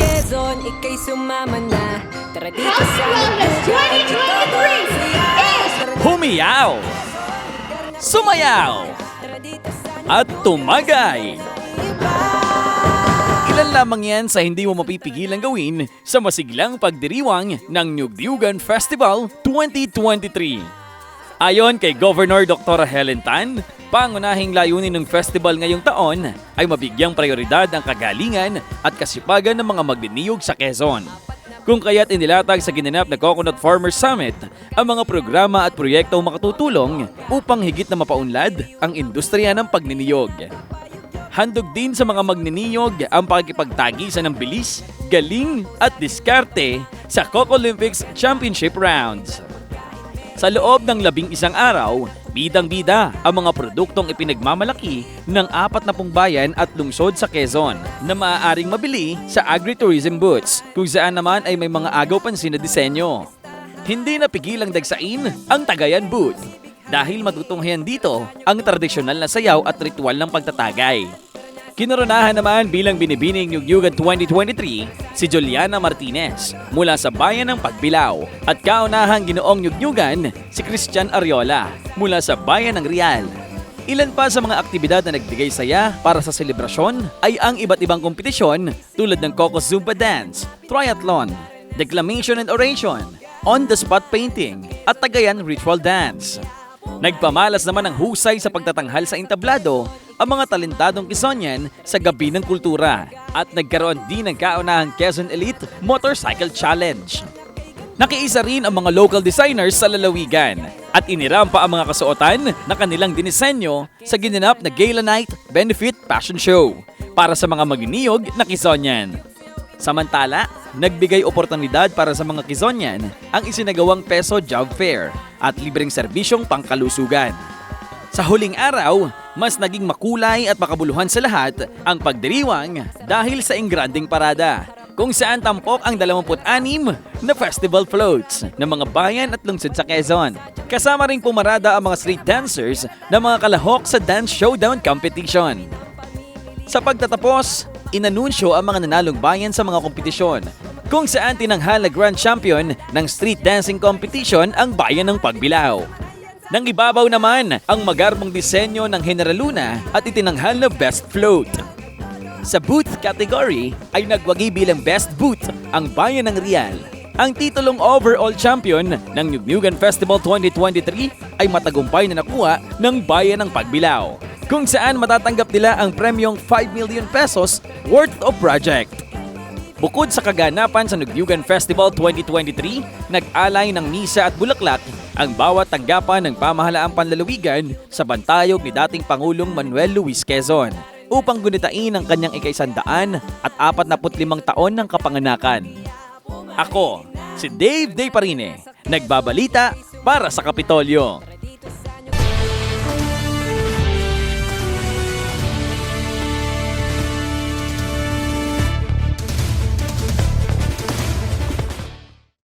Quezon, ika'y sumama na. Tara dito sa Humiyaw, sumayaw, at tumagay. Ilan lamang yan sa hindi mo mapipigilang gawin sa masiglang pagdiriwang ng Nugdiugan Festival 2023. Ayon kay Governor Dr. Helen Tan, pangunahing layunin ng festival ngayong taon ay mabigyang prioridad ang kagalingan at kasipagan ng mga magniniyog sa Quezon. Kung kaya't inilatag sa ginanap na Coconut Farmers Summit ang mga programa at proyektong makatutulong upang higit na mapaunlad ang industriya ng pagniniyog. Handog din sa mga magniniyog ang pakikipagtagisan ng bilis, galing at diskarte sa Coco Olympics Championship Rounds. Sa loob ng 11 araw, bidang-bida ang mga produktong ipinagmamalaki ng 40 bayan at lungsod sa Quezon na maaaring mabili sa agritourism booths kung saan naman ay may mga agaw pansin na disenyo. Hindi napigilang dagsain ang Tagayan booth dahil matutunghayan dito ang tradisyonal na sayaw at ritual ng pagtatagay. Kinoronahan naman bilang binibining Nugdiugan 2023 si Juliana Martinez mula sa bayan ng Pagbilao at kaunahang ginoong Nugdiugan si Christian Ariola mula sa bayan ng Real. Ilan pa sa mga aktibidad na nagbigay saya para sa selebrasyon ay ang iba't ibang kompetisyon tulad ng Coco Zumba Dance, Triathlon, Declamation and Oration, On-the-Spot Painting at Tagayan Ritual Dance. Nagpamalas naman ng husay sa pagtatanghal sa entablado ang mga talentadong Quezonian sa Gabi ng Kultura at nagkaroon din ng kaunahang Quezon Elite Motorcycle Challenge. Nakiisa rin ang mga local designers sa lalawigan at inirampa ang mga kasuotan na kanilang dinisenyo sa ginanap na Gala Night Benefit Fashion Show para sa mga magniniyog na Quezonian. Samantala, nagbigay oportunidad para sa mga Quezonian ang isinagawang Peso Job Fair at libreng serbisyong pangkalusugan. Sa huling araw, mas naging makulay at makabuluhan sa lahat ang pagdiriwang dahil sa engranding parada, kung saan tampok ang 26 na festival floats ng mga bayan at lungsod sa Quezon. Kasama ring pumarada ang mga street dancers na mga kalahok sa Dance Showdown Competition. Sa pagtatapos, inanunsyo ang mga nanalong bayan sa mga kompetisyon, kung saan tinanghal na Grand Champion ng Street Dancing Competition ang bayan ng Pagbilao. Nang ibabaw naman ang magarbong disenyo ng General Luna at itinanghal na Best Float. Sa booth category ay nagwagi bilang Best Booth ang bayan ng Real. Ang titulong overall champion ng Nugdiugan Festival 2023 ay matagumpay na nakuha ng bayan ng Pagbilao, kung saan matatanggap nila ang premyong 5 million pesos worth of project. Bukod sa kaganapan sa Nugdiugan Festival 2023, nag-alay ng misa at bulaklak ang bawat tanggapan ng pamahalaang panlalawigan sa bantayog ni dating Pangulong Manuel Luis Quezon upang gunitain ang kanyang ika-100 at 45 taon ng kapanganakan. Ako, si Dave Parine, nagbabalita para sa Kapitolyo.